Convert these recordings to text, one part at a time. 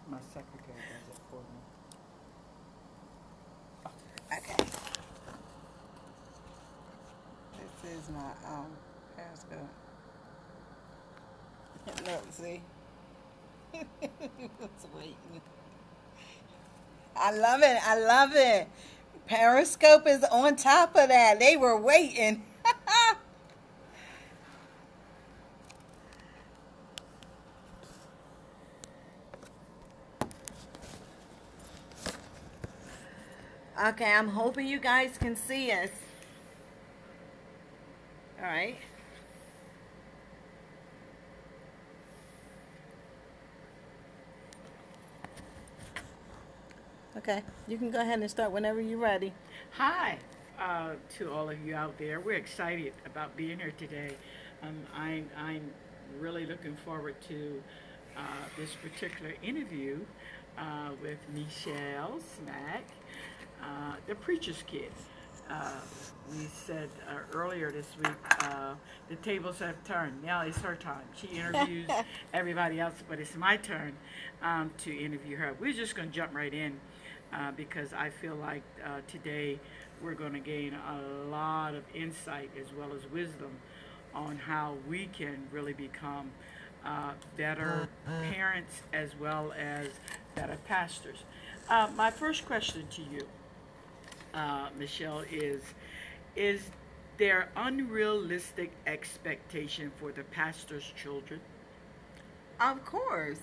My secretary does it for me. Okay. This is my Periscope. Look, see. It's waiting. I love it. I love it. Periscope is on top of that. They were waiting. Okay, I'm hoping you guys can see us. All right. Okay, you can go ahead and start whenever you're ready. Hi to all of you out there. We're excited about being here today. I'm really looking forward to this particular interview with Michelle Smack, the preacher's kid. Uh, we said earlier this week the tables have turned. Now it's her time. She interviews everybody else, but it's my turn to interview her. We're just going to jump right in because I feel like today we're going to gain a lot of insight as well as wisdom on how we can really become better parents as well as better pastors. My first question to you, Michelle, is there unrealistic expectation for the pastor's children? Of course.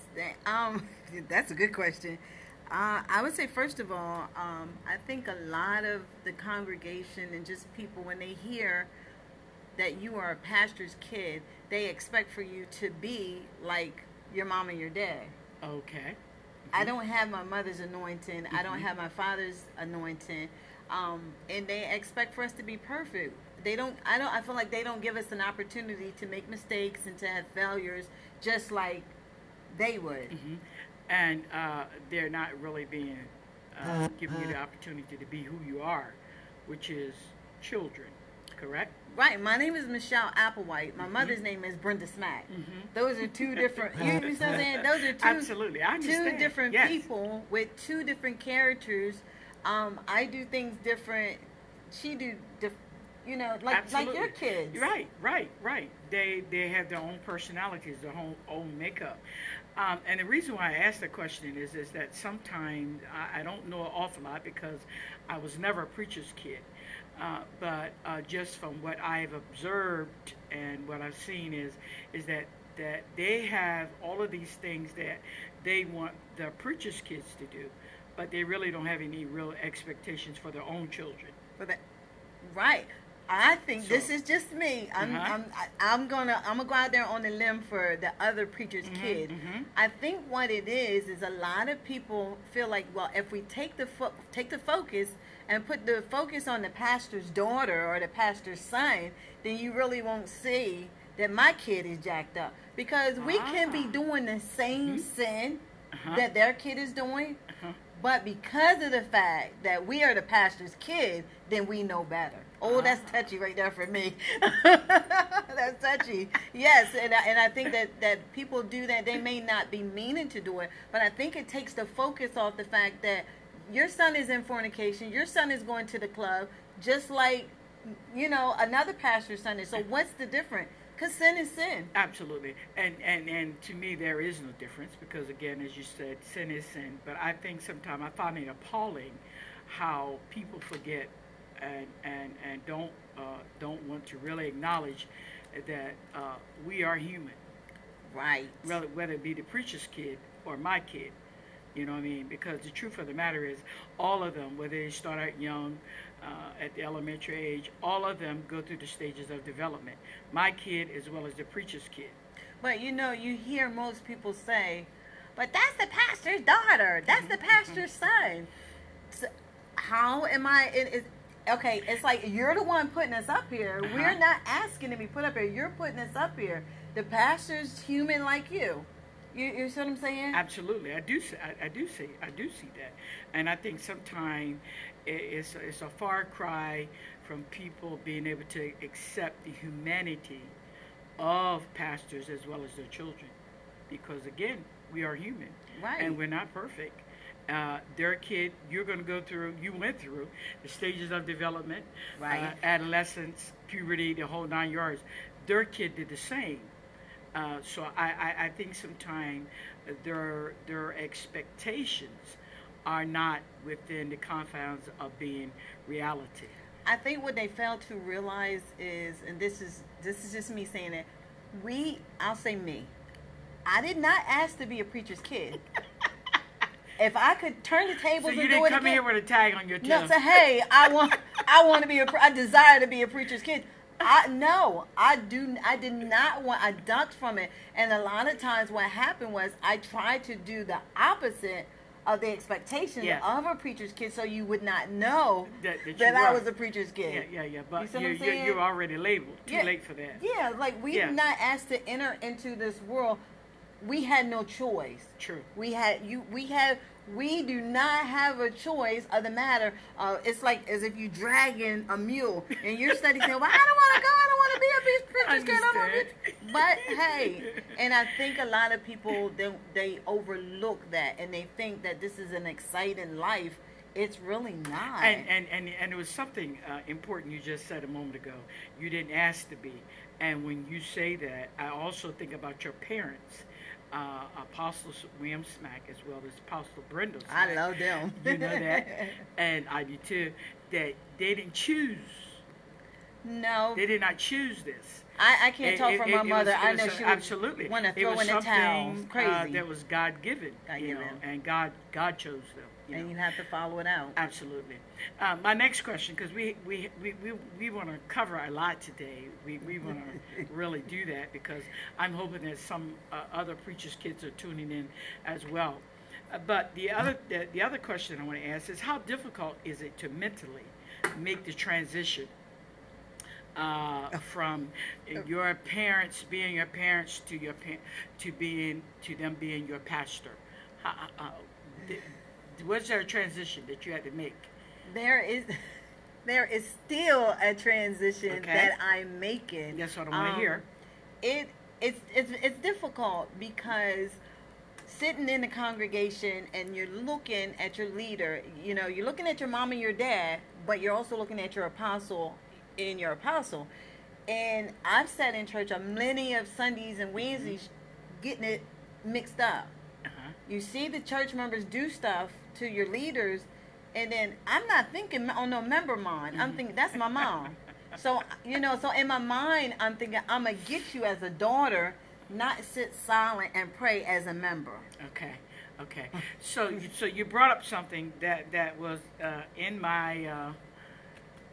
That's a good question. I would say, first of all, I think a lot of the congregation and just people, when they hear that you are a pastor's kid, they expect for you to be like your mom and your dad. Okay. I don't have my mother's anointing. I don't Mm-hmm. have my father's anointing. And they expect for us to be perfect. They don't. I don't. I feel like they don't give us an opportunity to make mistakes and to have failures, just like they would. Mm-hmm. And they're not really being giving you the opportunity to be who you are, which is children, correct? Right. My name is Michelle Applewhite. My Mm-hmm. mother's name is Brenda Smack. Mm-hmm. Those are two different. You know what I'm saying? Those are Absolutely, I two understand. different Yes. people with two different characters. I do things different. She do, like your Absolutely. kids. Right, right, right. They have their own personalities, their own makeup. And the reason why I asked the question is that sometimes I don't know an awful lot because I was never a preacher's kid. But just from what I've observed and what I've seen is that they have all of these things that they want the preacher's kids to do, but they really don't have any real expectations for their own children. For that, right. I think So, this is just me. uh huh, I'm gonna go out there on a limb for the other preacher's mhm, kid. mhm, I think what it is a lot of people feel like, well, if we take the focus and put the focus on the pastor's daughter or the pastor's son, then you really won't see that my kid is jacked up, because we can be ah, doing the same mhm, sin uh huh, that their kid is doing, uh huh. but because of the fact that we are the pastor's kid, then we know better. Oh, Ah, that's touchy right there for me. That's touchy. Yes, and I think that people do that. They may not be meaning to do it, but I think it takes the focus off the fact that your son is in fornication, your son is going to the club, just like, another pastor's son is. So what's the difference? Because sin is sin. absolutely. And to me, there is no difference because, again, as you said, sin is sin. But I think sometimes I find it appalling how people forget and don't want to really acknowledge that we are human, Right. whether it be the preacher's kid or my kid. You know what I mean? Because the truth of the matter is, all of them, whether they start out young, at the elementary age, all of them go through the stages of development. My kid as well as the preacher's kid. But you hear most people say, but that's the pastor's daughter. That's Hmm. the Hmm. pastor's son. So how am I? Okay, it's like you're the one putting us up here. Uh-huh. We're not asking to be put up here. You're putting us up here. The pastor's human like you. You see what I'm saying? Absolutely, I do. I do see that, and I think sometimes it's a far cry from people being able to accept the humanity of pastors as well as their children, because again, We are human, Right. and we're not perfect. They're a kid. You're going to go through. You went through the stages of development, Right. adolescence, puberty, the whole 9 yards. Their kid did the same. So I think sometimes their expectations are not within the confines of being reality. I think what they fail to realize is, and this is just me saying it, I'll say me. I did not ask to be a preacher's kid. If I could turn the tables So and you do didn't it come again, here with a tag on your no, tail. say, hey, I want to be I desire to be a preacher's kid. I did not want. I ducked from it, and a lot of times what happened was I tried to do the opposite of the expectations Yeah. of a preacher's kid, so you would not know That that you I were. was a preacher's kid. Yeah. But You see what you're, I'm saying? you're already labeled. Too Yeah. late for that. Yeah, like we Yeah. did not ask to enter into this world. We had no choice. True. We do not have a choice of the matter. It's like as if you dragging a mule and you're studying saying, well, I don't want to go, I don't want to be a preacher's kid. I don't wanna be-" But hey, and I think a lot of people, they overlook that and they think that this is an exciting life. It's really not. And it was something important you just said a moment ago. You didn't ask to be. And when you say that, I also think about your parents. Apostle William Smack as well as Apostle Brenda Smack. I love them. You know that, and I do too. That they didn't choose. No, They did not choose this. I can't talk for my mother. I know she would absolutely want to it throw was in the towel. something Crazy. that was God given, you know, God-given. and God chose them. And know. you have to follow it out. Absolutely. My next question, because we want to cover a lot today. We want to really do that because I'm hoping that some other preachers' kids are tuning in as well. But the other question I want to ask is, how difficult is it to mentally make the transition from your parents being your parents to to them being your pastor? Was there a transition that you had to make? There is still a transition Okay. that I'm making. That's what I want to hear. It's difficult because sitting in the congregation and you're looking at your leader, you know, you're looking at your mom and your dad, but you're also looking at your apostle and your apostle. And I've sat in church on many of Sundays and Wednesdays getting it mixed up. Uh-huh. You see the church members do stuff to your leaders, and then I'm not thinking on no member mind. I'm thinking that's my mom. So, you know, so in my mind, I'm thinking I'm going to get you as a daughter, not sit silent and pray as a member. Okay. So you brought up something that was in my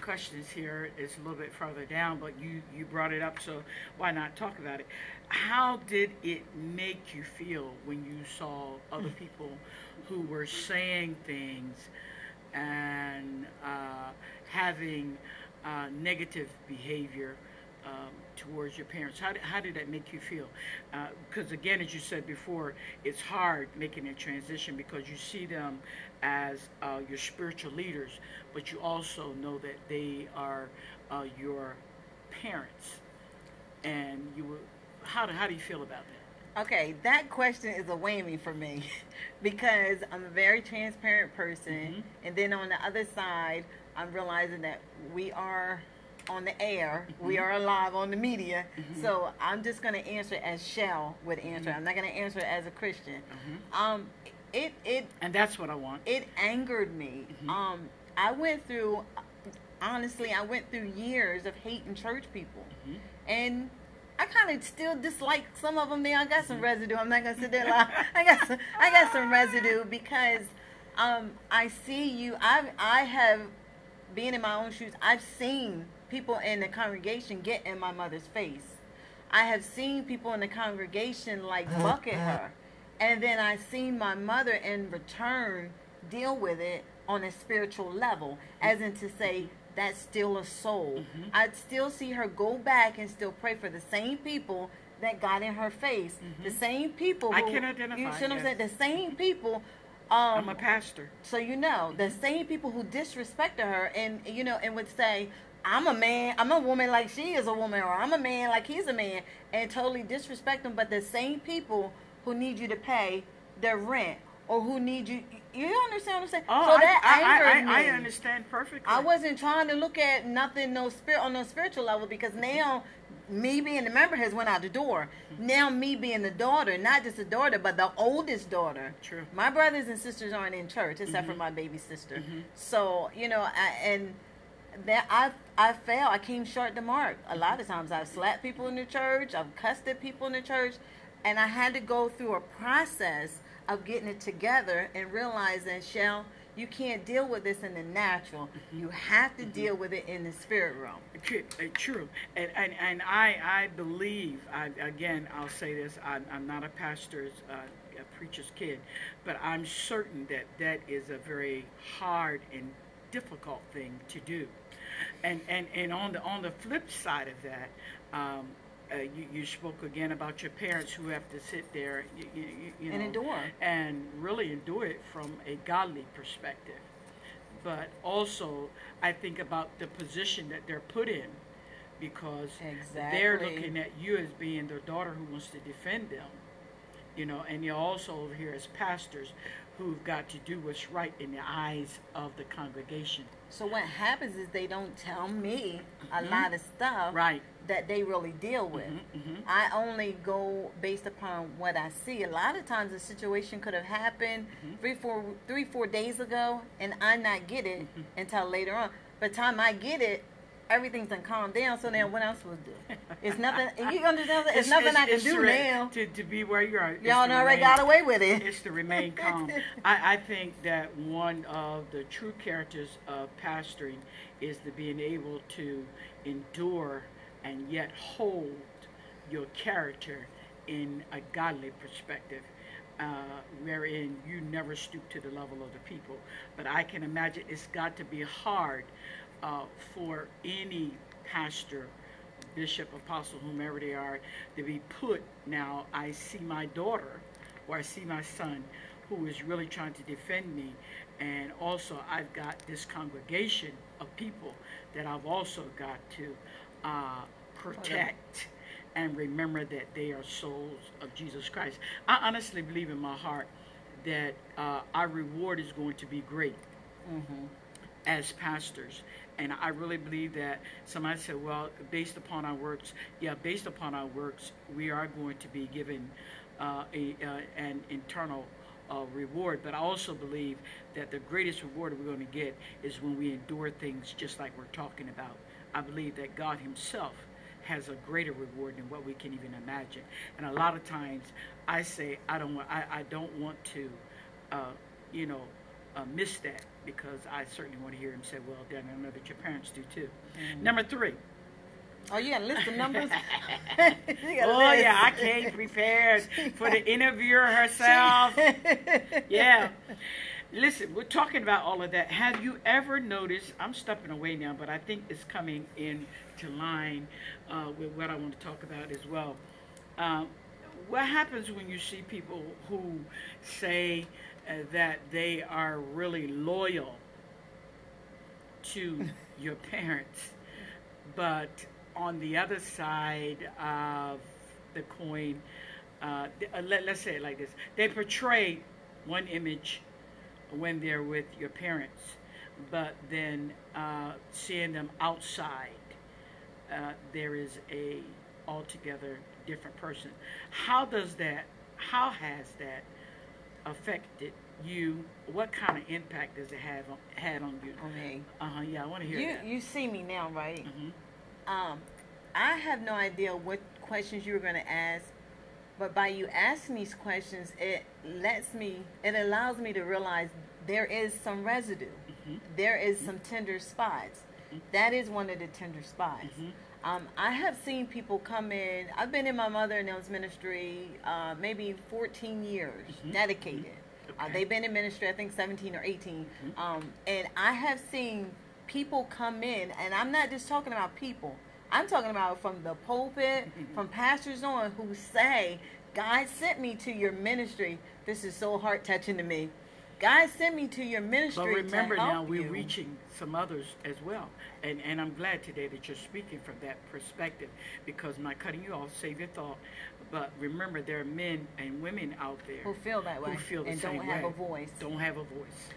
questions here. It's a little bit further down, but you brought it up, so why not talk about it? How did it make you feel when you saw other people who were saying things and having negative behavior towards your parents? How did that make you feel? Because again, as you said before, it's hard making that transition because you see them as your spiritual leaders, but you also know that they are your parents. And how do you feel about that? Okay, that question is a whammy for me because I'm a very transparent person. Mm-hmm. And then on the other side, I'm realizing that we are on the air, Mm-hmm. we are alive on the media. So I'm just going to answer as Shell would answer. I'm not going to answer as a Christian. It And that's what I want. it angered me. I went through, honestly, years of hating church people. And I kind of still dislike some of them. There, I got some residue. I'm not gonna sit there and lie. I got some residue because I see you. I have been in my own shoes. I've seen people in the congregation get in my mother's face. I have seen people in the congregation like bucket her, and then I've seen my mother in return deal with it on a spiritual level, as in to say, that's still a soul. I'd still see her go back and still pray for the same people that got in her face. The same people who, I can identify, you see what I'm yes. saying? The same people. I'm a pastor. So you know, the same people who disrespected her and you know and would say, I'm a man, I'm a woman like she is a woman, or I'm a man like he's a man, and totally disrespect them. But the same people who need you to pay their rent or who need you. You understand what I'm saying? Oh, So that angered me. I understand perfectly. I wasn't trying to look at nothing, no spirit on no spiritual level, because now me being the member has went out the door. Now me being the daughter, not just the daughter, but the oldest daughter. True. My brothers and sisters aren't in church except for my baby sister. So I failed. I came short the mark. A lot of times I've slapped people in the church. I've cussed at people in the church, and I had to go through a process of getting it together and realizing, Shell, you can't deal with this in the natural. You have to deal with it in the spirit realm. True. And I believe, again, I'll say this, I'm not a pastor's, a preacher's kid, but I'm certain that is a very hard and difficult thing to do. And on the flip side of that, you spoke again about your parents who have to sit there, you know, And endure. and really endure it from a godly perspective. But also, I think about the position that they're put in, because they're Exactly. looking at you as being their daughter who wants to defend them, you know, and you're also over here as pastors who've got to do what's right in the eyes of the congregation. So what happens is they don't tell me a lot of stuff Right. that they really deal with. I only go based upon what I see. A lot of times a situation could have happened 3-4 days ago, and I not get it until later on. By the time I get it, everything's done calmed down. So now what I'm supposed to do? It's nothing. You understand? It's nothing I can do now. To be where you are. Y'all already got away with it. It's to remain calm. I think that one of the true characters of pastoring is the being able to endure and yet hold your character in a godly perspective, wherein you never stoop to the level of the people. But I can imagine it's got to be hard for any pastor, bishop, apostle, whomever they are, to be put. Now, I see my daughter, or I see my son, who is really trying to defend me, and also I've got this congregation of people that I've also got to protect and remember that they are souls of Jesus Christ. I honestly believe in my heart that our reward is going to be great as pastors. And I really believe that somebody said, well, based upon our works, based upon our works, we are going to be given an eternal reward. But I also believe that the greatest reward we're going to get is when we endure things just like we're talking about. I believe that God himself has a greater reward than what we can even imagine. And a lot of times I say, I don't want to, miss that, because I certainly want to hear him say, well done. I know that your parents do too. Number 3. Oh, you got a list of numbers? Yeah, I came prepared for the interviewer herself. Yeah. Listen, we're talking about all of that. Have you ever noticed, I'm stepping away now, but I think it's coming into line with what I want to talk about as well. What happens when you see people who say that they are really loyal to your parents, but on the other side of the coin, let's say it like this, they portray one image when they're with your parents, but then seeing them outside, there is a altogether different person. How has that affected you? What kind of impact does it have had on you? Okay. Yeah, I want to hear that. You see me now, right? I have no idea what questions you were going to ask, but by you asking these questions, it allows me to realize there is some residue. There is some tender spots. That is one of the tender spots. I have seen people come in. I've been in my mother and them's ministry maybe 14 years, dedicated. Okay. They've been in ministry, I think 17 or 18. And I have seen people come in, and I'm not just talking about people. I'm talking about from the pulpit, from pastors on, who say, God sent me to your ministry. This is so heart-touching to me. God sent me to your ministry. But remember to help now, we're you. reaching some others as well. And I'm glad today that you're speaking from that perspective, because my cutting you off, save your thought, But remember, there are men and women out there who feel that way who feel the and same don't have way. a voice. Don't have a voice.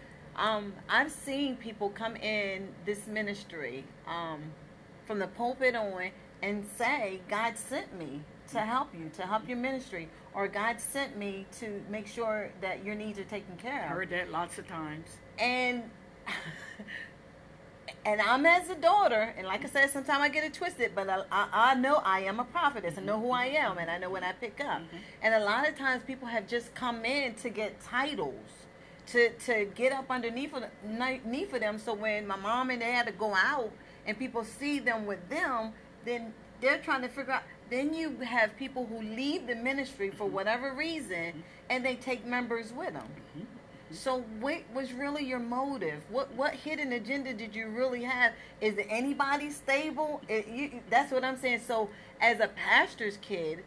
I've seen people come in this ministry from the pulpit on and say, God sent me to help you, to help your ministry, or God sent me to make sure that your needs are taken care of. Heard that lots of times. And and I'm as a daughter, and like I said, sometimes I get it twisted, but I know I am a prophetess. I know who I am, and I know what I pick up. Mm-hmm. And a lot of times people have just come in to get titles, to get up underneath of them. So when my mom and dad to go out and people see them with them, then they're trying to figure out. Then you have people who leave the ministry for whatever reason, and they take members with them. Mm-hmm. So what was really your motive? What hidden agenda did you really have? Is anybody stable? That's what I'm saying. So as a pastor's kid,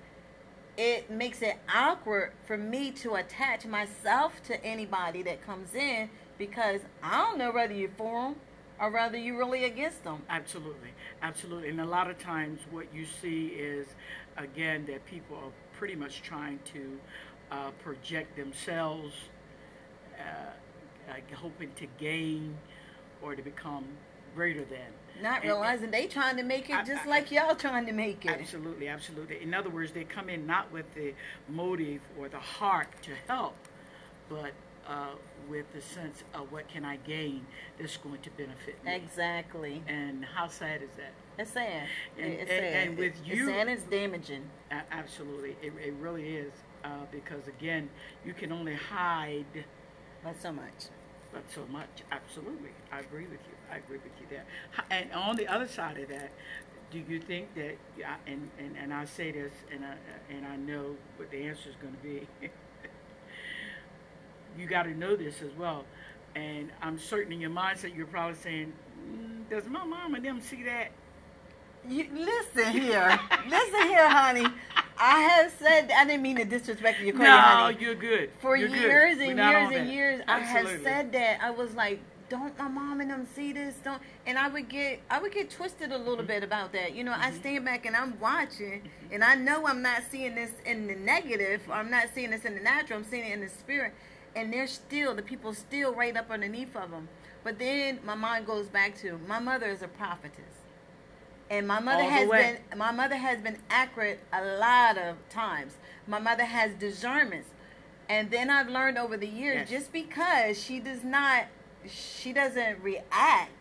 it makes it awkward for me to attach myself to anybody that comes in, because I don't know whether you're for them or whether you're really against them. Absolutely, absolutely. And a lot of times what you see is, again, that people are pretty much trying to project themselves, hoping to gain or to become greater than. Not realizing they trying to make it just like y'all trying to make it. Absolutely, absolutely. In other words, they come in not with the motive or the heart to help, but with the sense of what can I gain that's going to benefit me. Exactly. And how sad is that? It's sad. And, It's sad. and with you, it's sad. It's damaging. Absolutely, it really is, because again, you can only hide But so much. but so much. Absolutely, I agree with you. I agree with you there. And on the other side of that, do you think that? And I say this, and I know what the answer is going to be. You got to know this as well, and I'm certain in your mindset you're probably saying, "Does my mom and them see that?" You listen here, honey. I have said, I didn't mean to disrespect you. No, honey. you're good. For You're years good. and We're not years on and that. years, I have Absolutely. said that. I was like, don't my mom and them see this? Don't. And I would get twisted a little bit about that. You know, I stand back and I'm watching, and I know I'm not seeing this in the negative, or I'm not seeing this in the natural. I'm seeing it in the spirit. And the people still right up underneath of them. But then my mind goes back to, my mother is a prophetess. And my mother has been accurate a lot of times. My mother has discernments. And then I've learned over the years, just because she doesn't react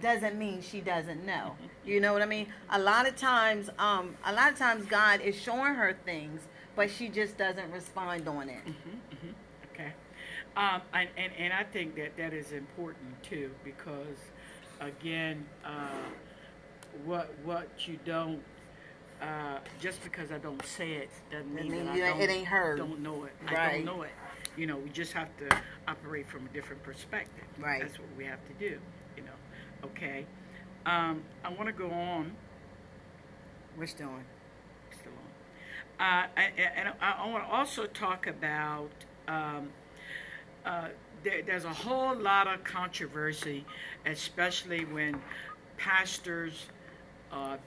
doesn't mean she doesn't know. You know what I mean? A lot of times God is showing her things, but she just doesn't respond on it. Okay. And I think that is important too, because again, what you don't, just because I don't say it doesn't mean that it ain't heard. don't know it. Right. I don't know it. You know, we just have to operate from a different perspective. Right. That's what we have to do. You know. Okay. I want to go on. We're still on. Still on. And I want to also talk about. There's a whole lot of controversy, especially when pastors,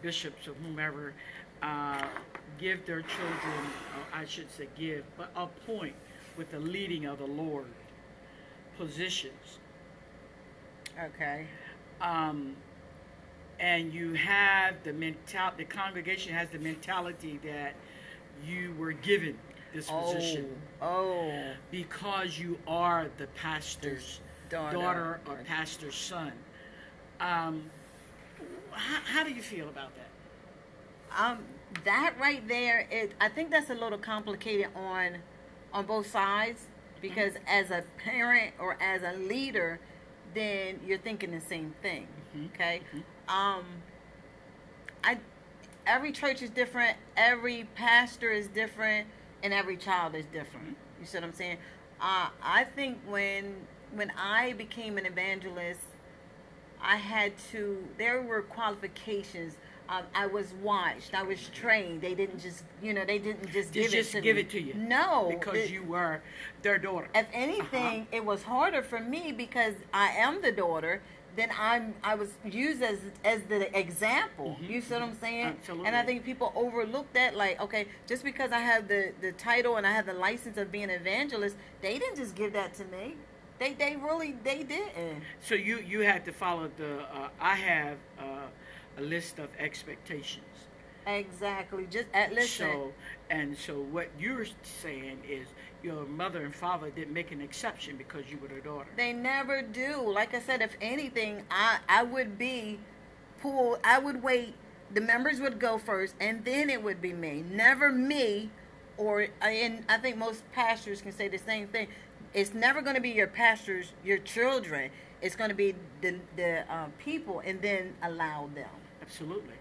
bishops, or whomever give their children, I should say give, but appoint with the leading of the Lord positions. Okay. And you have the congregation has the mentality that you were given this position. Because you are the pastor's daughter or pastor's son. How do you feel about that? That right there, I think that's a little complicated on both sides, because as a parent or as a leader, then you're thinking the same thing. Okay. Every church is different, every pastor is different, and every child is different. You see what I'm saying? I think when I became an evangelist, there were qualifications I was watched. I was trained. They didn't just, they didn't just give it to give me. it to you. No, Because you were their daughter. If anything, it was harder for me because I am the daughter. Then I was used as the example. You see what I'm saying? Absolutely. And I think people overlook that. Like, okay, just because I have the title and I have the license of being an evangelist, they didn't just give that to me. They didn't. So you had to follow I have a list of expectations. Exactly. Just listen. So what you're saying is your mother and father didn't make an exception because you were their daughter. They never do. Like I said, if anything, I would be pulled. I would wait. The members would go first, and then it would be me. Never me, and I think most pastors can say the same thing. It's never going to be your pastors, your children. It's going to be the people, and then allow them. Absolutely.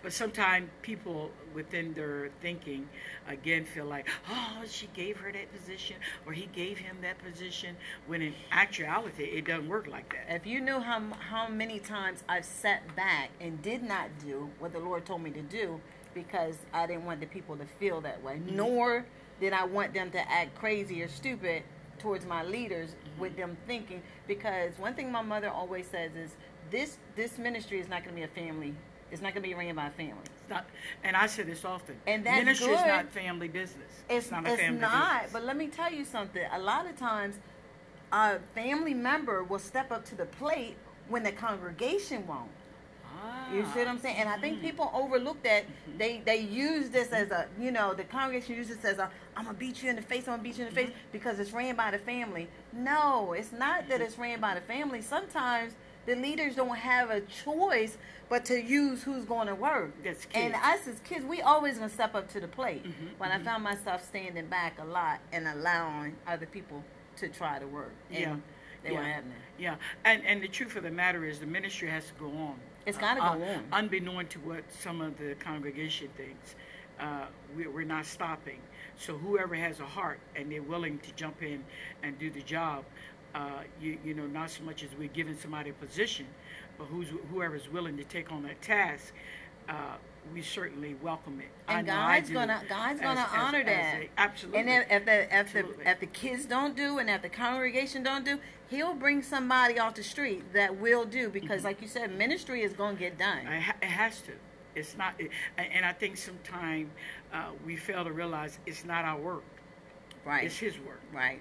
But sometimes people within their thinking, again, feel like, oh, she gave her that position or he gave him that position, when in actuality, it doesn't work like that. If you knew how many times I've sat back and did not do what the Lord told me to do because I didn't want the people to feel that way, nor did I want them to act crazy or stupid towards my leaders with them thinking, because one thing my mother always says is, this ministry is not going to be a family. It's not going to be ran by a family. It's not, and I say this often. And that's ministry good. is not family business. It's not a family business. But let me tell you something. A lot of times, a family member will step up to the plate when the congregation won't. You see what I'm saying? And I think people overlook that. They use this as a, the congregation uses this as a, I'm going to beat you in the face, because it's ran by the family. No, it's not that it's ran by the family. Sometimes the leaders don't have a choice but to use who's going to work. That's kids. And us as kids, we always going to step up to the plate. But I found myself standing back a lot and allowing other people to try to work. And they weren't having that. Yeah, and the truth of the matter is the ministry has to go on. It's got to go on. Unbeknown to what some of the congregation thinks, we're not stopping. So whoever has a heart and they're willing to jump in and do the job, not so much as we're giving somebody a position, but whoever's willing to take on that task, we certainly welcome it. And God's gonna honor that. Absolutely. And if the kids don't do, and if the congregation don't do, He'll bring somebody off the street that will do, because, like you said, ministry is gonna get done. It has to. It's not, and I think sometimes we fail to realize it's not our work. Right. It's His work. Right.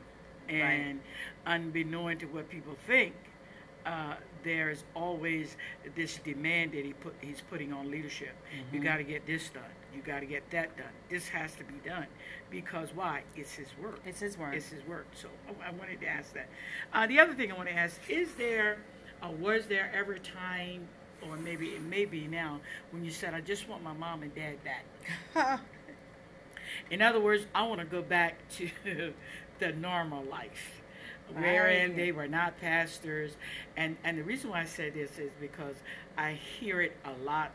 And unbeknown to what people think, there's always this demand that he's putting on leadership. You got to get this done. You got to get that done. This has to be done, because why? It's His work. It's His work. It's His work. So I wanted to ask that. The other thing I want to ask, was there ever a time, or maybe it may be now, when you said, I just want my mom and dad back? In other words, I want to go back to the normal life, wherein they were not pastors. And the reason why I say this is because I hear it a lot,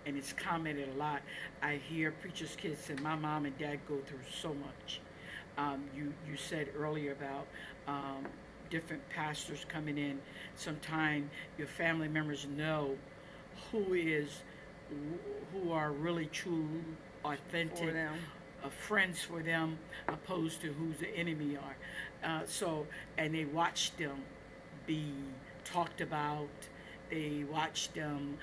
and it's commented a lot. I hear preachers' kids say, my mom and dad go through so much. You said earlier about different pastors coming in. Sometimes your family members know who are really true, authentic, friends for them, opposed to who's the enemy are. And they watch them be talked about. They watch them.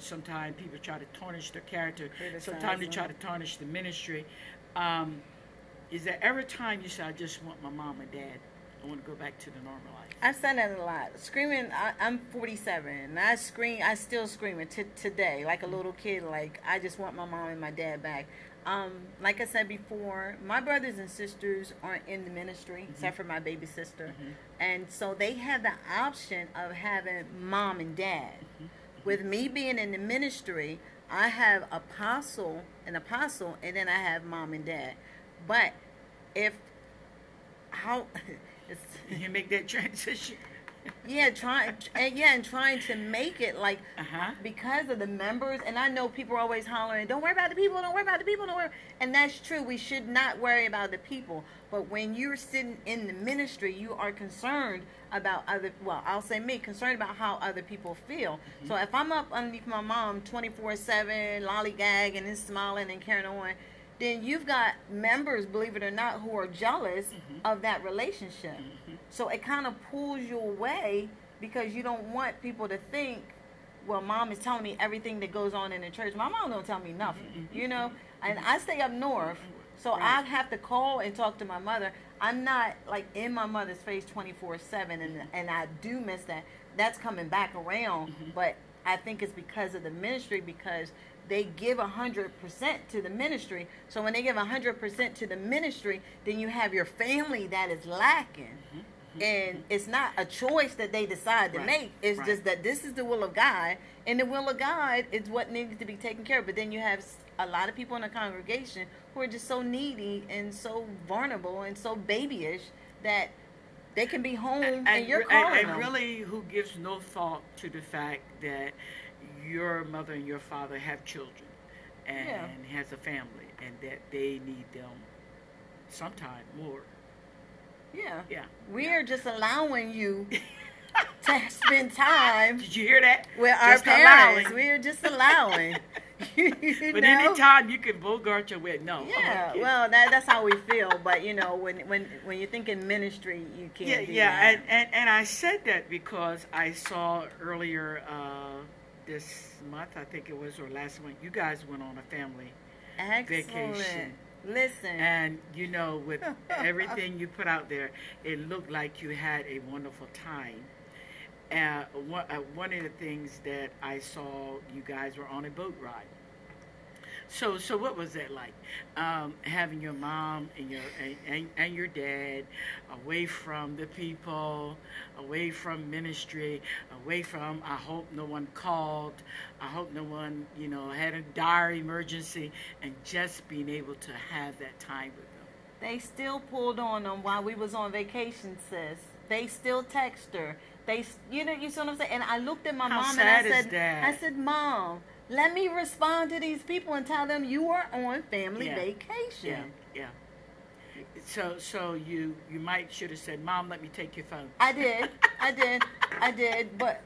Sometimes people try to tarnish their character. Sometimes they try to tarnish the ministry. Is there ever a time you say, I just want my mom and dad, I want to go back to the normal life? I've said that a lot. Screaming, I'm 47, and I still scream it today, like a little kid, like, I just want my mom and my dad back. Like I said before, my brothers and sisters aren't in the ministry, except for my baby sister. And so they have the option of having mom and dad. With me being in the ministry, I have an apostle, and then I have mom and dad. But you make that transition? yeah, trying to make it like because of the members. And I know people are always hollering, "Don't worry about the people, don't worry about the people, don't worry." And that's true. We should not worry about the people. But when you're sitting in the ministry, you are concerned about other. Well, I'll say me concerned about how other people feel. Mm-hmm. So if I'm up underneath my mom 24/7, lollygagging and smiling and carrying on, then you've got members, believe it or not, who are jealous of that relationship. So it kind of pulls you away because you don't want people to think, well, mom is telling me everything that goes on in the church. My mom don't tell me nothing, you know? And I stay up north, so I have to call and talk to my mother. I'm not like in my mother's face 24/7, and I do miss that. That's coming back around, but I think it's because of the ministry, because they give 100% to the ministry. So when they give 100% to the ministry, then you have your family that is lacking. And it's not a choice that they decide to make. It's just that this is the will of God, and the will of God is what needs to be taken care of. But then you have a lot of people in the congregation who are just so needy and so vulnerable and so babyish that they can be home and you're calling them. And really, who gives no thought to the fact that your mother and your father have children and has a family, and that they need them sometime more. Yeah. We're just allowing you to spend time. Did you hear that? With our parents. We're just allowing. But anytime you can bogart your way, no. Yeah, well, that's how we feel. But you know, when you're thinking ministry, you can't. Do that. And I said that because I saw earlier this month, I think it was, or last month, you guys went on a family vacation. Listen. And, you know, with everything you put out there, it looked like you had a wonderful time. One of the things that I saw, you guys were on a boat ride. So what was that like? Having your mom and your dad away from the people, away from ministry, away from, I hope no one called, I hope no one, you know, had a dire emergency, and just being able to have that time with them. They still pulled on them while we was on vacation, sis. They still text her. You see what I'm saying? And I looked at my mom and I said, Mom, let me respond to these people and tell them you are on family vacation. Yeah. So you should have said, Mom, let me take your phone. I did. But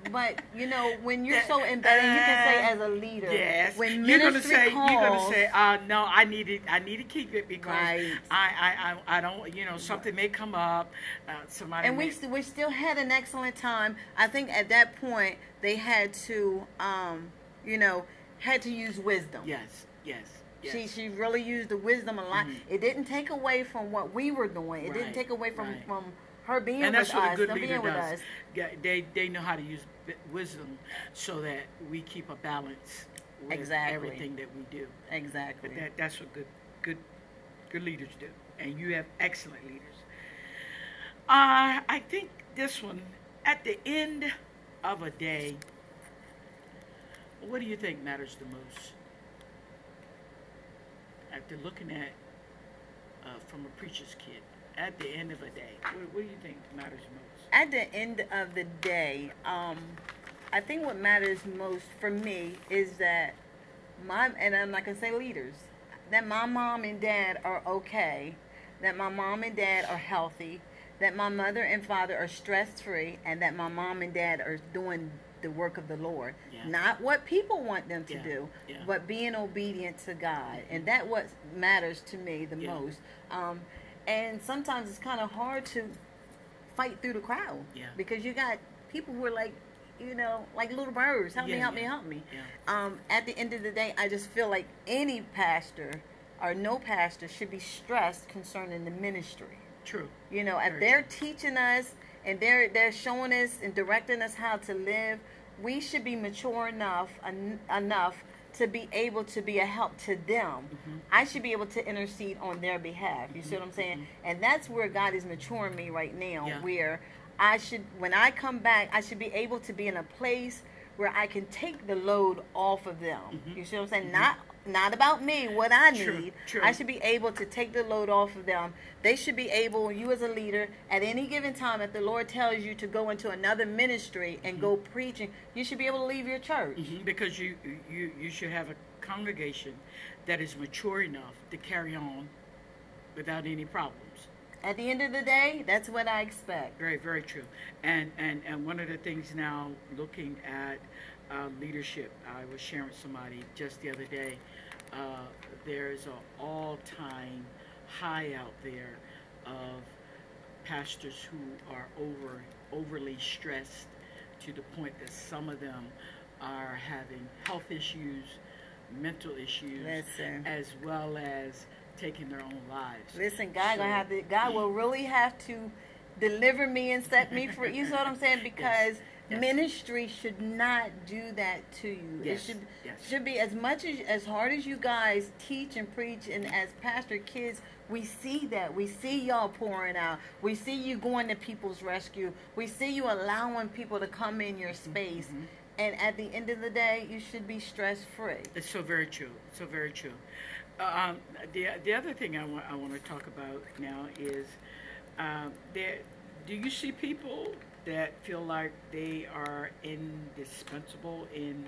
you know, when you're so embedded, you can say as a leader. Yes. When you're ministry calls, you're gonna say, no, I need to keep it because I don't, you know, something may come up. Somebody. And we still had an excellent time. I think at that point they had to, use wisdom. Yes. She really used the wisdom a lot. It didn't take away from what we were doing. It didn't take away from her being with us. And that's what a good leader does. Yeah, they know how to use wisdom so that we keep a balance with everything that we do. Exactly. But that's what good leaders do. And you have excellent leaders. I think this one, at the end of a day, what do you think matters the most? After looking at from a preacher's kid, at the end of a day, what do you think matters most? At the end of the day, I think what matters most for me is that and I'm not going to say leaders, that my mom and dad are okay, that my mom and dad are healthy, that my mother and father are stress-free, and that my mom and dad are doing the work of the Lord. Not what people want them to do, but being obedient to God. And that what matters to me the most. And sometimes it's kind of hard to fight through the crowd because you got people who are like, you know, like little birds. Help me. At the end of the day, I just feel like any pastor or no pastor should be stressed concerning the ministry. True. You know, if they're teaching us and they're showing us and directing us how to live, we should be mature enough to be able to be a help to them. I should be able to intercede on their behalf. You see what I'm saying? And that's where God is maturing me right now, where when I come back, I should be able to be in a place where I can take the load off of them. You see what I'm saying? Not not about me, what I True, need. true. I should be able to take the load off of them. They should be able, you as a leader, at any given time, if the Lord tells you to go into another ministry and go preaching, you should be able to leave your church. Because you should have a congregation that is mature enough to carry on without any problems. At the end of the day, that's what I expect. Very, very true. And one of the things now, looking at leadership, I was sharing with somebody just the other day. There's an all-time high out there of pastors who are overly stressed to the point that some of them are having health issues, mental issues, Listen. as well as taking their own lives. Listen, God will really have to deliver me and set me free. You see what I'm saying? Because Yes. ministry should not do that to you. Yes. It Yes. should be as hard as you guys teach and preach, and as pastor kids, we see that. We see y'all pouring out. We see you going to people's rescue. We see you allowing people to come in your space. And at the end of the day, you should be stress free. It's so very true. So very true. The other thing I want to talk about now is do you see people that feel like they are indispensable? In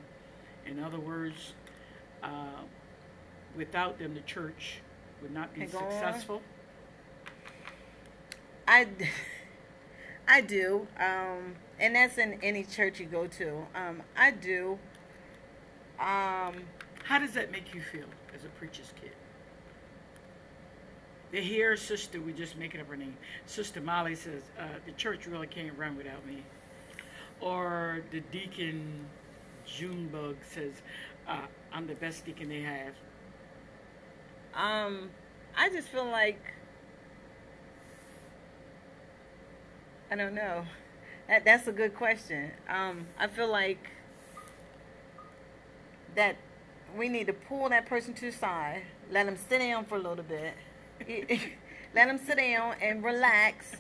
other words, without them, the church would not be successful. I do, and that's in any church you go to. I do. How does that make you feel as a preacher's kid? They hear Sister, we're just making up her name, Sister Molly says, the church really can't run without me. Or the deacon Junebug says, I'm the best deacon they have. I just feel like, I don't know. That's a good question. I feel like that we need to pull that person to the side, let them sit down for a little bit, let them sit down and relax,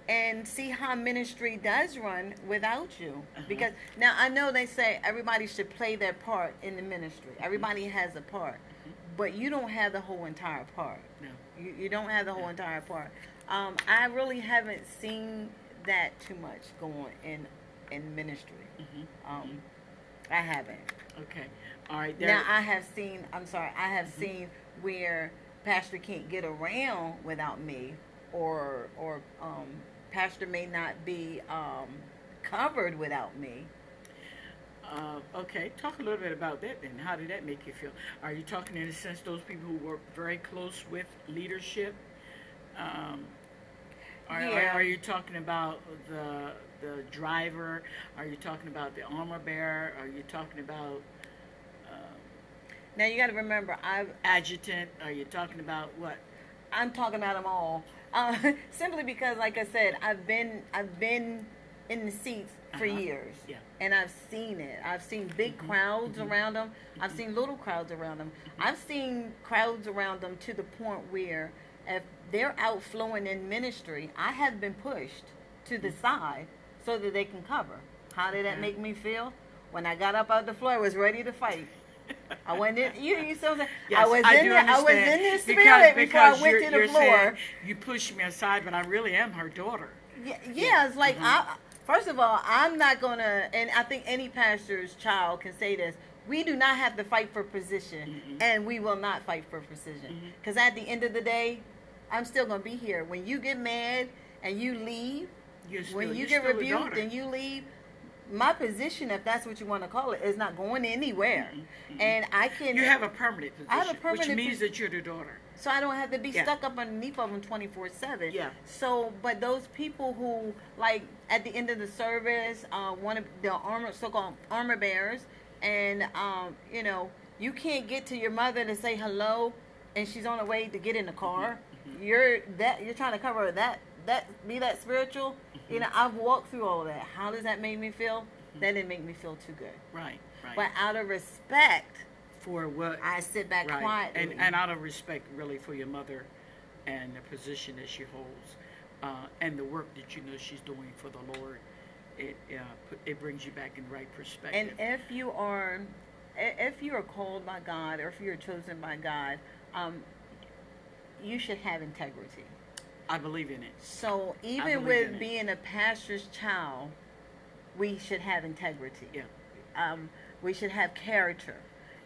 and see how ministry does run without you. Because now I know they say everybody should play their part in the ministry. Everybody has a part, but you don't have the whole entire part. No. You don't have the whole entire part. I really haven't seen that too much going in ministry. I haven't. Okay. All right. Now I have seen. I'm sorry. I have seen where pastor can't get around without me, or pastor may not be covered without me. Okay, talk a little bit about that then. How did that make you feel? Are you talking in a sense those people who work very close with leadership? Are you talking about the driver? Are you talking about the armor bearer? Are you talking about Now you got to remember, adjutant? Are you talking about what? I'm talking about them all. Simply because, like I said, I've been in the seats for years, and I've seen it. I've seen big crowds around them. I've seen little crowds around them. I've seen crowds around them to the point where if they're outflowing in ministry, I have been pushed to the side so that they can cover. How did that make me feel? When I got up out the floor, I was ready to fight. I went in. You see what I'm saying? Yes, I was in the spirit before I went to the floor. You pushed me aside, but I really am her daughter. Yeah, it's like first of all, I'm not gonna, and I think any pastor's child can say this. We do not have to fight for position, and we will not fight for position. Because at the end of the day, I'm still gonna be here. When you get mad and you leave, when you get rebuked and you leave, my position, if that's what you want to call it, is not going anywhere. And I can. You have a permanent position. I have a permanent which means that you're the daughter. So I don't have to be stuck up underneath of them 24/7. Yeah. So, but those people who, like, at the end of the service, one of the so-called armor bearers, and you know, you can't get to your mother to say hello, and she's on her way to get in the car. You're trying to cover that be that spiritual. You know, I've walked through all of that. How does that make me feel? That didn't make me feel too good. Right. But out of respect for what I sit back quietly, and out of respect, really, for your mother and the position that she holds, and the work that you know she's doing for the Lord, it brings you back in right perspective. And if you are if you are called by God or if you're chosen by God, you should have integrity. I believe in it. So I even believe with in it. being a pastor's child, we should have integrity. Yeah. We should have character.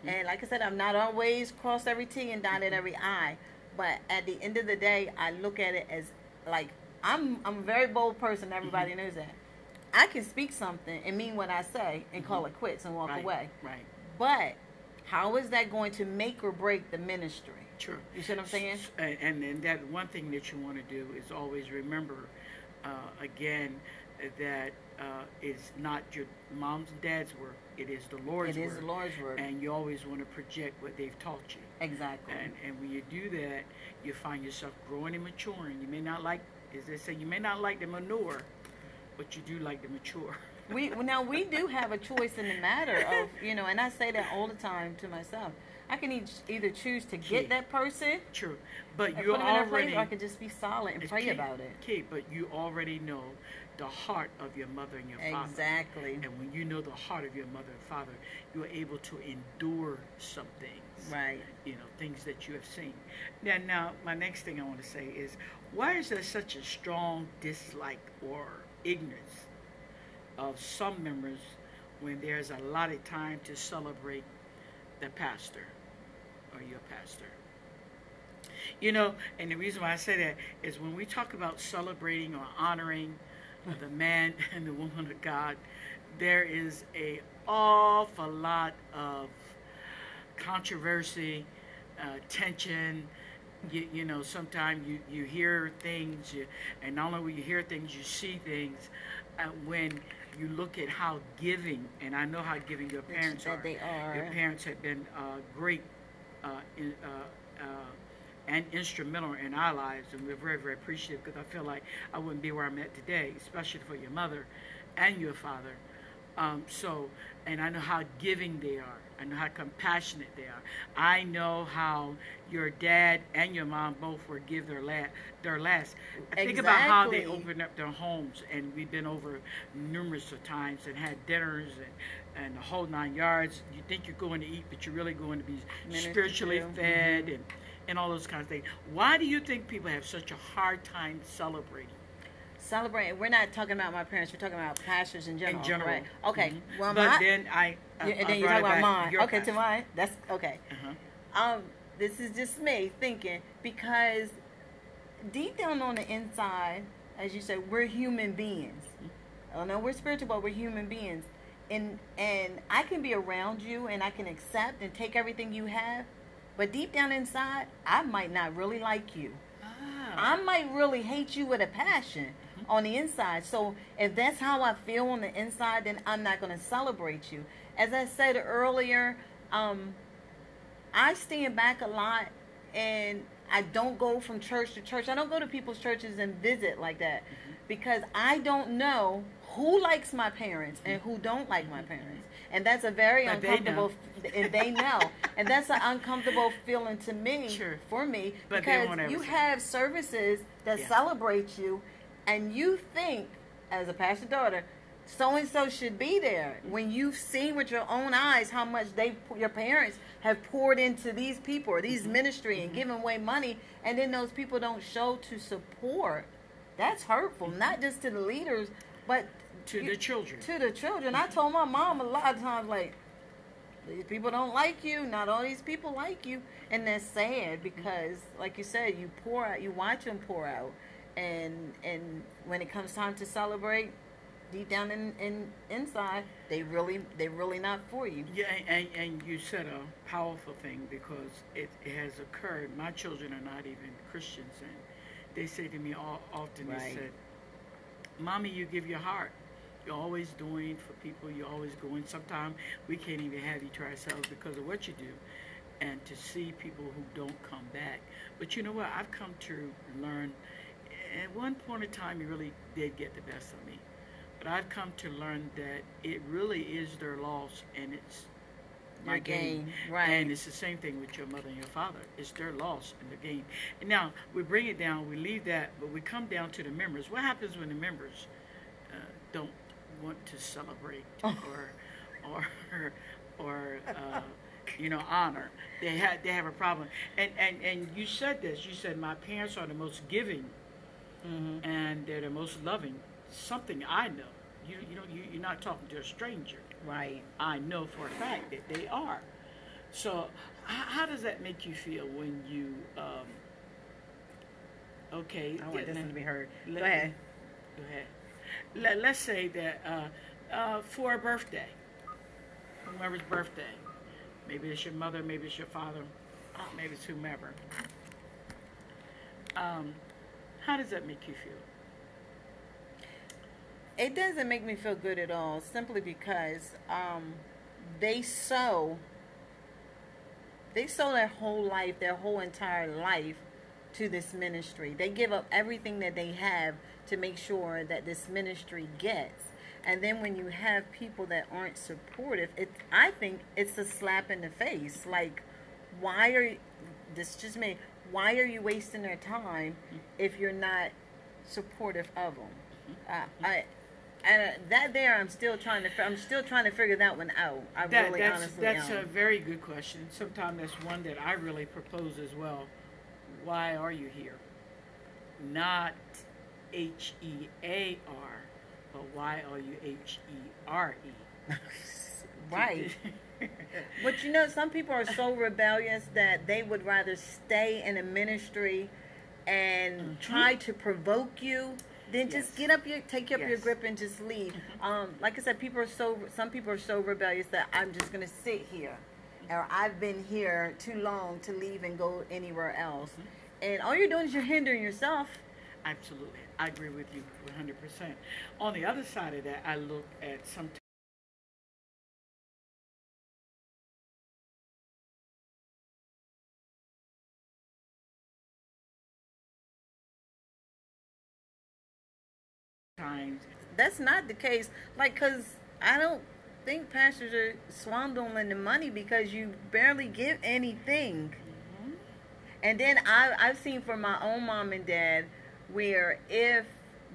And like I said, I'm not always cross every T and dotted every I. But at the end of the day, I look at it as like I'm a very bold person. Everybody knows that. I can speak something and mean what I say and call it quits and walk Right. away. Right. But how is that going to make or break the ministry? True. You see what I'm saying? And that one thing that you want to do is always remember, again, that it's not your mom's and dad's work. It is the Lord's It work. is the Lord's work. And you always want to project what they've taught you. Exactly. And when you do that, you find yourself growing and maturing. You may not like, as they say, you may not like the manure, but you do like the mature. We do have a choice in the matter of, and I say that all the time to myself. I can either choose to get that person True, but and you put them in their already place, or I could just be solid and pray about it. Okay, but you already know the heart of your mother and your father. Exactly. And when you know the heart of your mother and father, you are able to endure some things. Right. Things that you have seen. Now, my next thing I want to say is, why is there such a strong dislike or ignorance of some members when there's a lot of time to celebrate the pastor or your pastor? And the reason why I say that is when we talk about celebrating or honoring the man and the woman of God, there is a awful lot of controversy, tension. Sometimes you hear things, and not only will you hear things, you see things. When you look at how giving, and I know how giving your parents are. They are. Your parents have been great and instrumental in our lives, and we're very, very appreciative, because I feel like I wouldn't be where I'm at today, especially for your mother and your father. And I know how giving they are. I know how compassionate they are. I know how your dad and your mom both were give their last. Think about how they opened up their homes, and we've been over numerous of times and had dinners and the whole 9 yards. You think you're going to eat, but you're really going to be spiritually fed and all those kinds of things. Why do you think people have such a hard time celebrating? We're not talking about my parents. We're talking about pastors in general. In general. Right? Okay. Mm-hmm. Well, but then and then you're talking about mine. Okay, pastor. to mine. That's okay. Uh-huh. This is just me thinking, because deep down on the inside, as you said, we're human beings. I don't know, we're spiritual, but we're human beings. And I can be around you and I can accept and take everything you have, but deep down inside, I might not really like you. I might really hate you with a passion on the inside. So if that's how I feel on the inside, then I'm not going to celebrate you. As I said earlier, I stand back a lot, and I don't go from church to church. I don't go to people's churches and visit like that, because I don't know who likes my parents and who don't like my parents. And that's a very uncomfortable, and they know. And that's an uncomfortable feeling to me, for me, but because you have services that celebrate you, and you think, as a pastor's daughter, so-and-so should be there, when you've seen with your own eyes how much your parents have poured into these people or these ministry and given away money, and then those people don't show to support. That's hurtful, not just to the leaders, but to the children. To the children. I told my mom a lot of times, like, these people don't like you. Not all these people like you. And that's sad, because, like you said, you pour out, you watch them pour out. And when it comes time to celebrate, deep down inside, they really not for you. Yeah, and you said a powerful thing, because it has occurred. My children are not even Christians, and they say to me often, they said, "Mommy, you give your heart. You're always doing for people. You're always going. Sometimes we can't even have you to ourselves because of what you do." And to see people who don't come back. But you know what? I've come to learn, at one point in time, you really did get the best of me. But I've come to learn that it really is their loss, and it's my gain. Right. And it's the same thing with your mother and your father. It's their loss and their gain. And now, we bring it down, we leave that, but we come down to the members. What happens when the members don't want to celebrate or honor. They have a problem. And you said this. You said my parents are the most giving, and they're the most loving. Something I know. You're not talking to a stranger. Right. I know for a fact that they are. So, how does that make you feel when you? Okay. I want this one to be heard. Go Go ahead. Let's say that for a birthday, whomever's birthday, maybe it's your mother, maybe it's your father, maybe it's whomever. How does that make you feel? It doesn't make me feel good at all, simply because they sow their whole life, their whole entire life to this ministry. They give up everything that they have to make sure that this ministry gets. And then when you have people that aren't supportive, I think it's a slap in the face. Like, why are you wasting their time if you're not supportive of them? I'm still trying to figure that one out. That's a very good question. Sometimes that's one that I really propose as well. Why are you here? Not HEAR, but why are you HERE? Right. But some people are so rebellious that they would rather stay in a ministry and try to provoke you than just take up your grip and just leave. Like I said, some people are so rebellious that I'm just gonna sit here, or I've been here too long to leave and go anywhere else. And all you're doing is you're hindering yourself. Absolutely. I agree with you 100%. On the other side of that, I look at some times. That's not the case. Because I don't think pastors are swindling the money, because you barely give anything. And then I've seen from my own mom and dad where if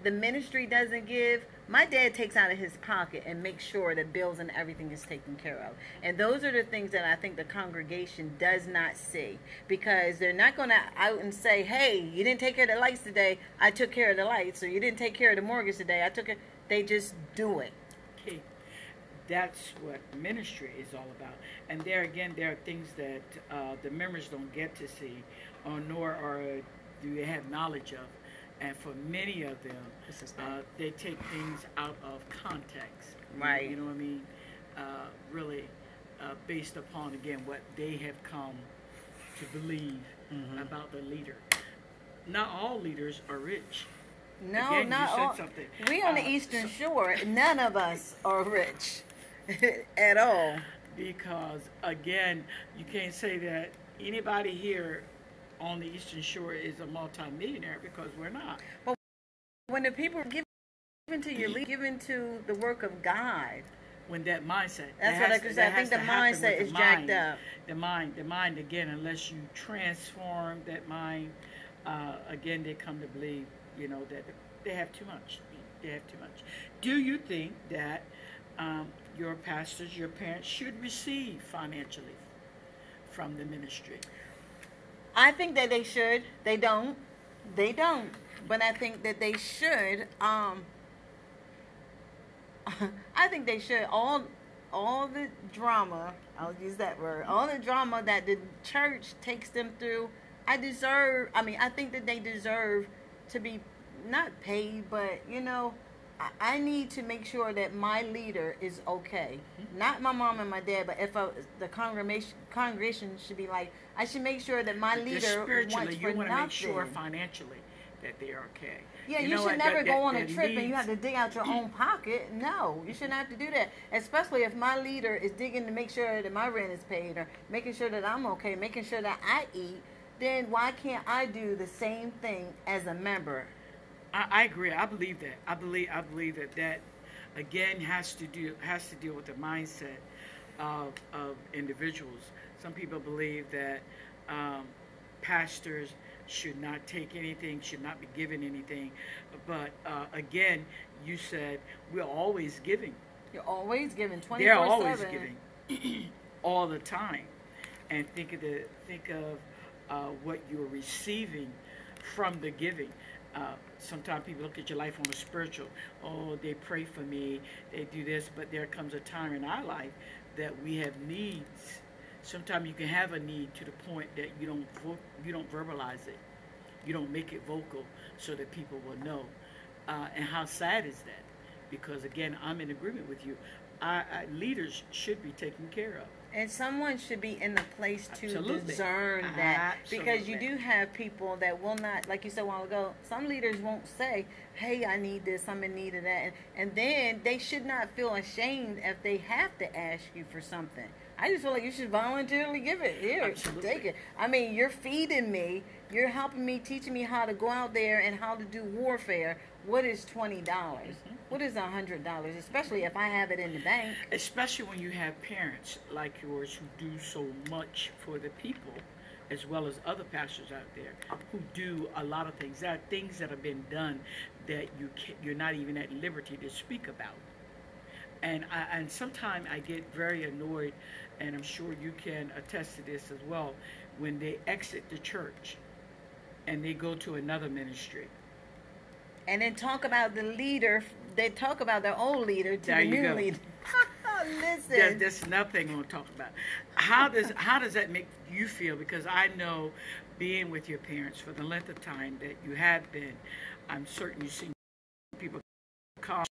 the ministry doesn't give, my dad takes out of his pocket and makes sure that bills and everything is taken care of. And those are the things that I think the congregation does not see, because they're not going to out and say, hey, you didn't take care of the lights today, I took care of the lights, or you didn't take care of the mortgage today, I took it. They just do it. Okay. That's what ministry is all about. And there again, there are things that the members don't get to see, or nor do they have knowledge of. And for many of them, they take things out of context. Right. You know what I mean? Really based upon, again, what they have come to believe about the leader. Not all leaders are rich. No, again, not all. Something. We on the Eastern Shore, none of us are rich at all. Because, again, you can't say that anybody here on the Eastern Shore is a multimillionaire, because we're not. But when the people are given to your lead, given to the work of God, when that mindset, that's what I could say. I think the mindset is jacked up. The mind, again, unless you transform that mind, again, they come to believe, that they have too much. They have too much. Do you think that your pastors, your parents should receive financially from the ministry? I think that they should. They don't. But I think that they should. I think they should. All the drama, I'll use that word, all the drama that the church takes them through, I think that they deserve to be not paid, but, I need to make sure that my leader is okay. Not my mom and my dad, but if the congregation should be like, I should make sure that my leader spiritually, you want to make sure financially that they are okay. Yeah, you should never go on a trip and you have to dig out your own pocket. No, you shouldn't have to do that. Especially if my leader is digging to make sure that my rent is paid, or making sure that I'm okay, making sure that I eat. Then why can't I do the same thing as a member? I agree. I believe that. I believe that again has to deal with the mindset of individuals. Some people believe that pastors should not take anything, should not be given anything. But again, you said we're always giving. You're always giving 24/7. They're always giving. all the time, and think of what you're receiving from the giving. Sometimes people look at your life on a spiritual. Oh, they pray for me, they do this, but there comes a time in our life that we have needs. Sometimes you can have a need to the point that you don't verbalize it, you don't make it vocal, so that people will know. And how sad is that? Because again, I'm in agreement with you. Leaders should be taken care of. And someone should be in the place to Absolutely. discern that. Because you Absolutely. do have people that will not, like you said a while ago, some leaders won't say, hey, I need this, I'm in need of that. And then they should not feel ashamed if they have to ask you for something. I just feel like you should voluntarily give it. Here, Absolutely. take it. I mean, you're feeding me, you're helping me, teaching me how to go out there and how to do warfare. What is $20? What is $100? Especially if I have it in the bank. Especially when you have parents like yours who do so much for the people, as well as other pastors out there who do a lot of things. There are things that have been done that you're not even at liberty to speak about. And sometimes I get very annoyed, and I'm sure you can attest to this as well, when they exit the church and they go to another ministry. And then talk about the leader. They talk about their old leader to There the you new go. leader. Listen. There's nothing we'll talk about. How does that make you feel? Because I know, being with your parents for the length of time that you have been, I'm certain you've seen people call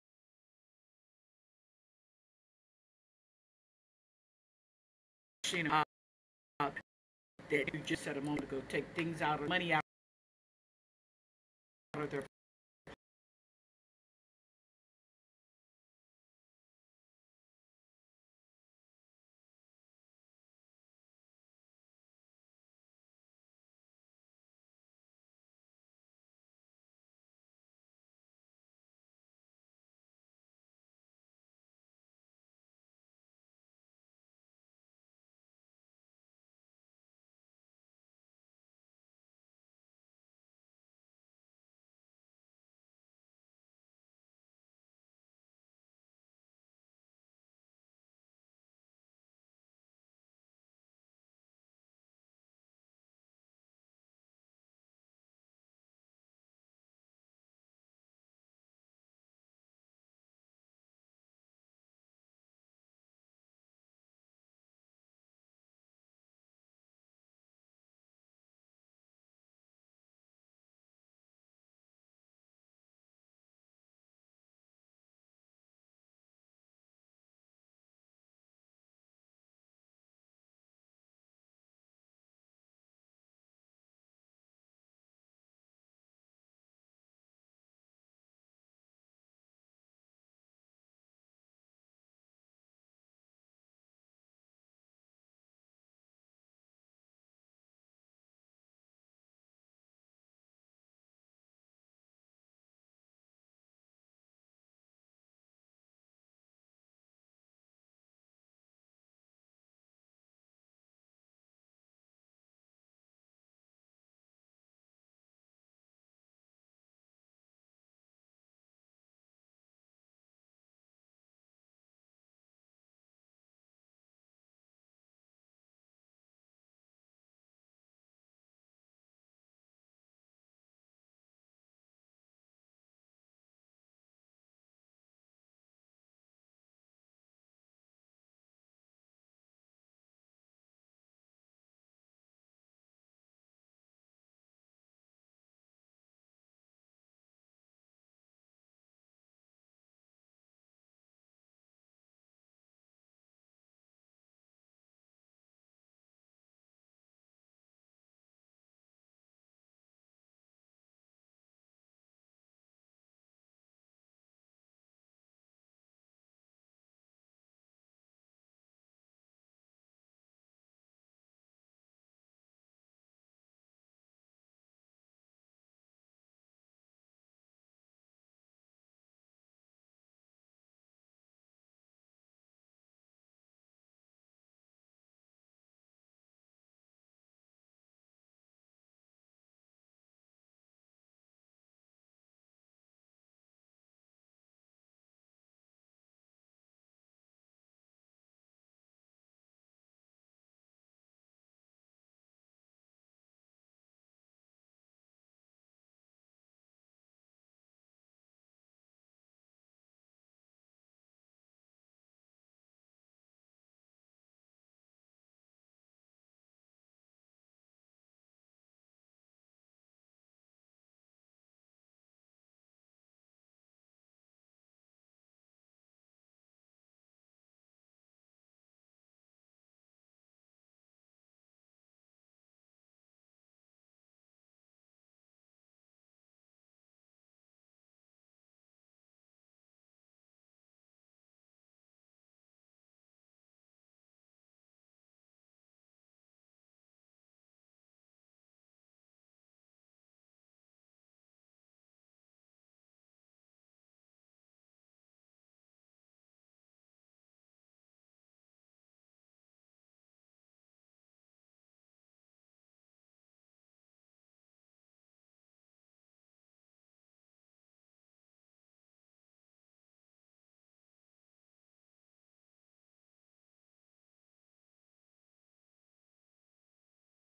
seen that you just said a moment ago, take things out of money out of their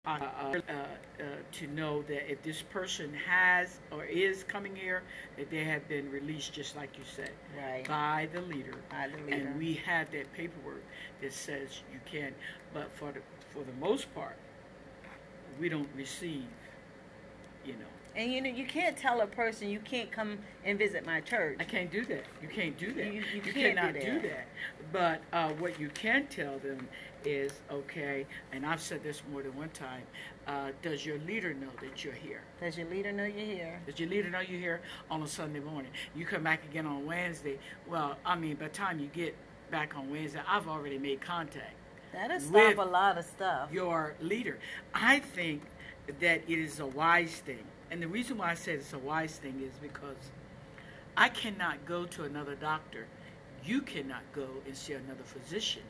to know that if this person has or is coming here, that they have been released, just like you said, Right. by the leader. By the leader. And we have that paperwork that says you can. But for the most part, we don't receive, you know. And you can't tell a person you can't come and visit my church. I can't do that. You can't do that. You can't cannot do that. But what you can tell them is, okay, and I've said this more than one time, does your leader know that you're here? Does your leader know you're here? Does your leader know you're here on a Sunday morning? You come back again on Wednesday. Well, I mean, by the time you get back on Wednesday, I've already made contact. That'll stop with a lot of stuff. Your leader. I think that it is a wise thing. And the reason why I said it's a wise thing is because I cannot go to another doctor. You cannot go and see another physician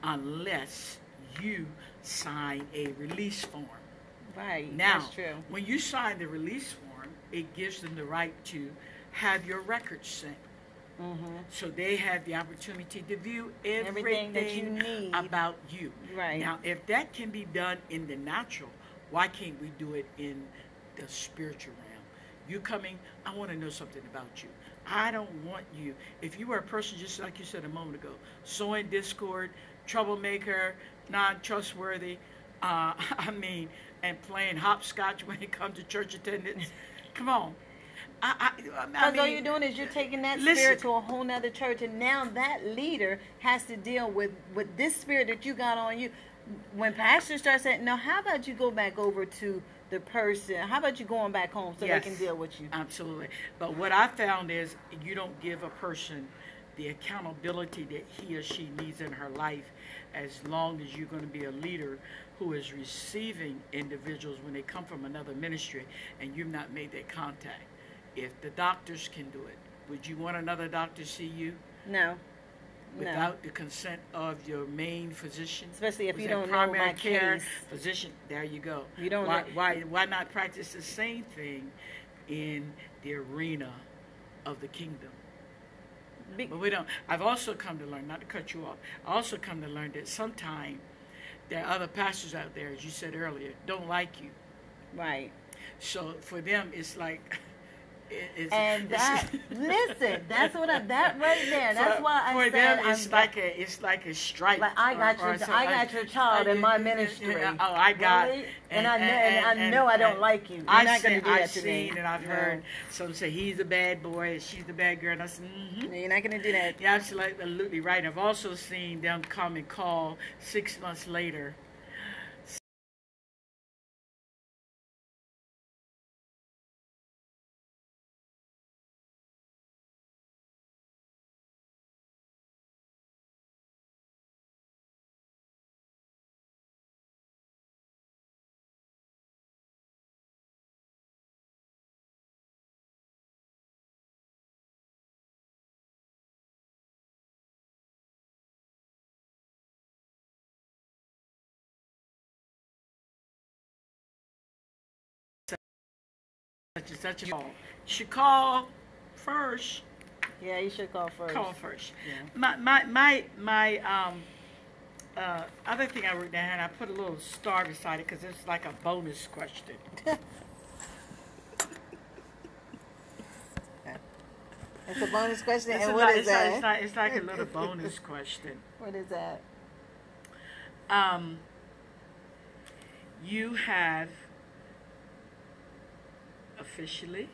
unless you sign a release form. Right. Now, That's true. when you sign the release form, it gives them the right to have your records sent. Mm-hmm. So they have the opportunity to view Everything that you need about you. Right. Now, if that can be done in the natural, why can't we do it in the spiritual realm? You coming, I want to know something about you. I don't want you, if you were a person, just like you said a moment ago, sowing discord, troublemaker, non-trustworthy, and playing hopscotch when it comes to church attendance. Come on. Because all you're doing is you're taking that spirit to a whole nother church, and now that leader has to deal with this spirit that you got on you. When pastors start saying, "No, how about you go back over to the person? How about you going back home so Yes, they can deal with you?" Absolutely. But what I found is you don't give a person the accountability that he or she needs in her life as long as you're going to be a leader who is receiving individuals when they come from another ministry and you've not made that contact. If the doctors can do it, would you want another doctor see you? No. Without the consent of your main physician? Especially if Was you that don't know primary my care case. physician? There you go. You don't why not practice the same thing in the arena of the kingdom? But we don't. I've also come to learn, not to cut you off, I also come to learn that sometimes there are other pastors out there, as you said earlier, don't like you. Right. So for them, it's like... listen, that's what that right there. That's why I for said them, it's like a stripe. Like I got your child in my ministry. Oh, I got. Really? And I know I don't like you. You're not going to do that to me. I've seen and I've heard some say he's a bad boy, she's the bad girl. And I said, No, you're not going to do that. You're absolutely right. I've also seen them come and call 6 months later. Such a call. You should call first. Yeah, you should call first. Call first. Yeah. My other thing I wrote down, I put a little star beside it because it's like a bonus question. It's a bonus question, and what is that? It's like a little bonus question. What is that? You have officially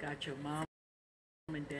got your mom and dad.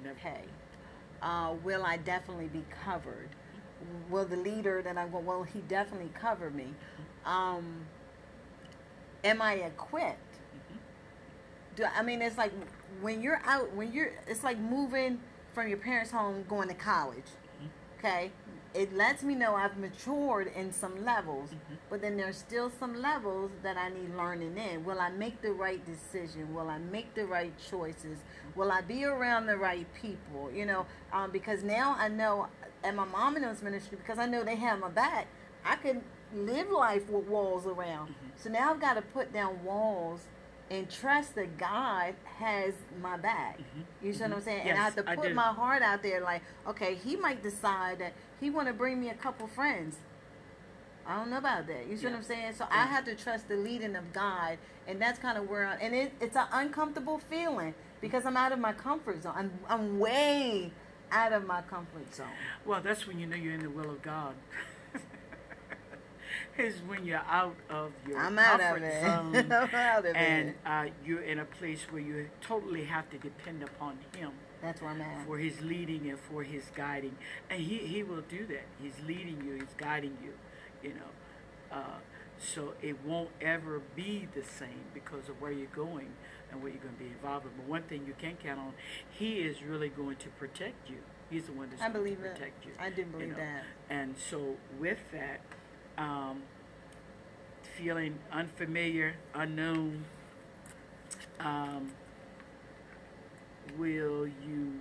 Okay. Will I definitely be covered? Will the leader that will he definitely cover me? am I equipped? I mean, it's like when you're out, it's like moving from your parents' home going to college. Okay, it lets me know I've matured in some levels, but then there's still some levels that I need learning in. Will I make the right decision? Will I make the right choices? Will I be around the right people? You know, because now I know at my mom and those ministry, because I know they have my back, I can live life with walls around. So now I've got to put down walls and trust that God has my back. You see what I'm saying? Yes, and I have to I put do. my heart out there like, okay, he might decide that he want to bring me a couple friends. I don't know about that. You see what I'm saying? So I have to trust the leading of God, and that's kind of where it's an uncomfortable feeling because I'm out of my comfort zone. I'm way out of my comfort zone. Well, that's when you know you're in the will of God. Is when you're out of your I'm out comfort of it. zone, I'm out of and it. you're in a place where you totally have to depend upon Him That's where I'm at. for His leading and for His guiding, and He will do that. He's leading you, He's guiding you, you know. So it won't ever be the same because of where you're going and what you're going to be involved in. But one thing you can count on, He is really going to protect you. He's the one that's going to protect you. I do believe that. And so with that, feeling unfamiliar, unknown, will you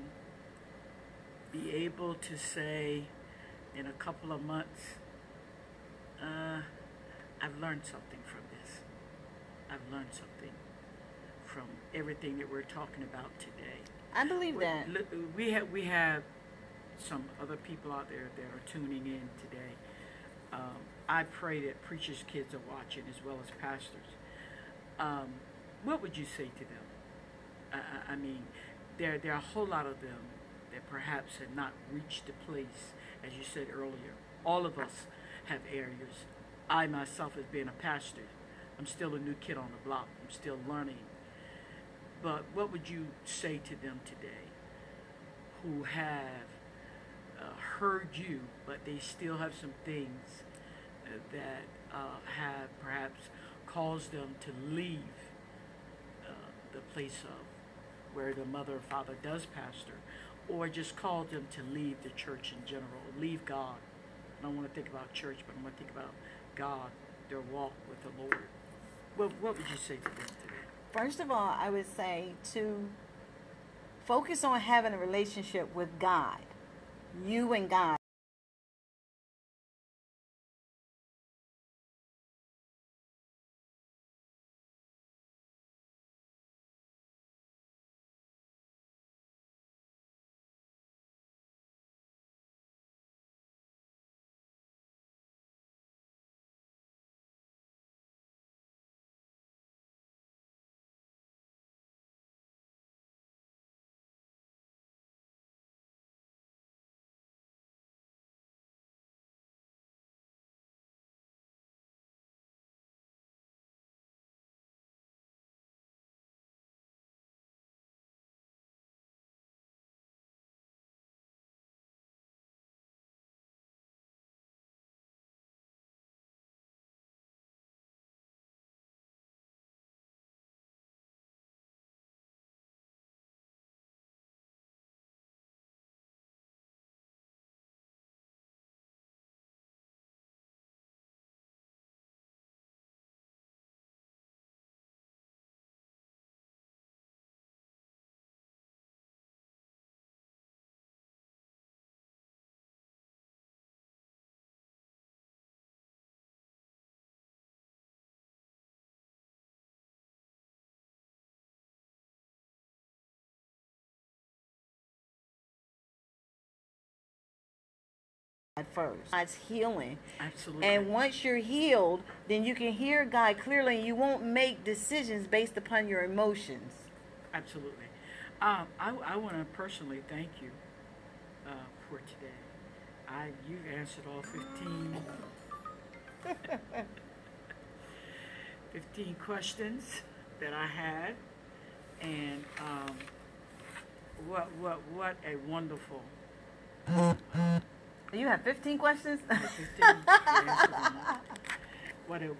be able to say in a couple of months, I've learned something from this. I've learned something from everything that we're talking about today. I believe that. We have some other people out there that are tuning in today. I pray that preachers' kids are watching as well as pastors. What would you say to them? I mean, there are a whole lot of them that perhaps have not reached the place, as you said earlier. All of us have areas. I myself, as being a pastor, I'm still a new kid on the block. I'm still learning. But what would you say to them today who have heard you, but they still have some things that have perhaps caused them to leave the place of where the mother or father does pastor, or just caused them to leave the church in general, leave God? I don't want to think about church, but I want to think about God, their walk with the Lord. What would you say to them today? First of all, I would say to focus on having a relationship with God, you and God. First, God's healing. Absolutely. And once you're healed, then you can hear God clearly, and you won't make decisions based upon your emotions. Absolutely. I want to personally thank you for today. You've answered all 15 questions that I had, and what a wonderful. You have 15 questions? 15 you answered them all.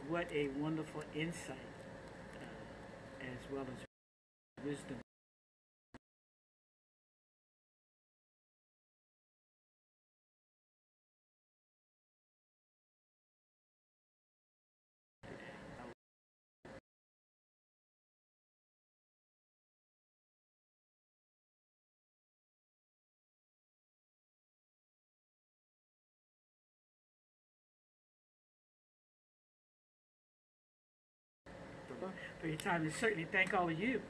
What a wonderful insight well as wisdom. For your time, and certainly thank all of you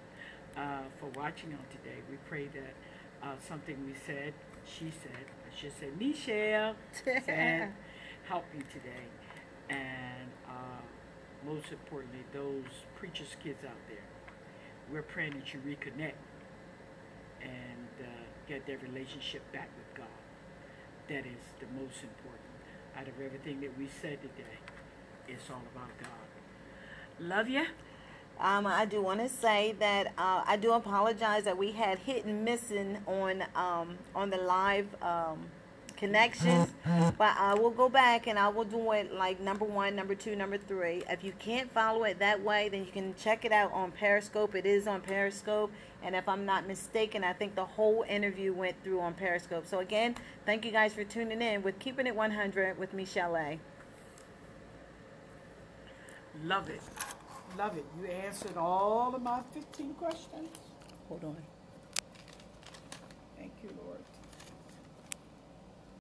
for watching on today. We pray that something we said, she said, I should say Michelle said, help you today. And most importantly, those preachers' kids out there, we're praying that you reconnect and get that relationship back with God. That is the most important. Out of everything that we said today, it's all about God. Love you. I do want to say that I do apologize that we had hit and missing on the live connections, but I will go back and I will do it like number 1, number 2, number 3. If you can't follow it that way, then you can check it out on Periscope. It is on Periscope, and if I'm not mistaken, I think the whole interview went through on Periscope. So again, thank you guys for tuning in with Keeping It 100 with Michelle A. Love it. Love it. You answered all of my 15 questions. Hold on.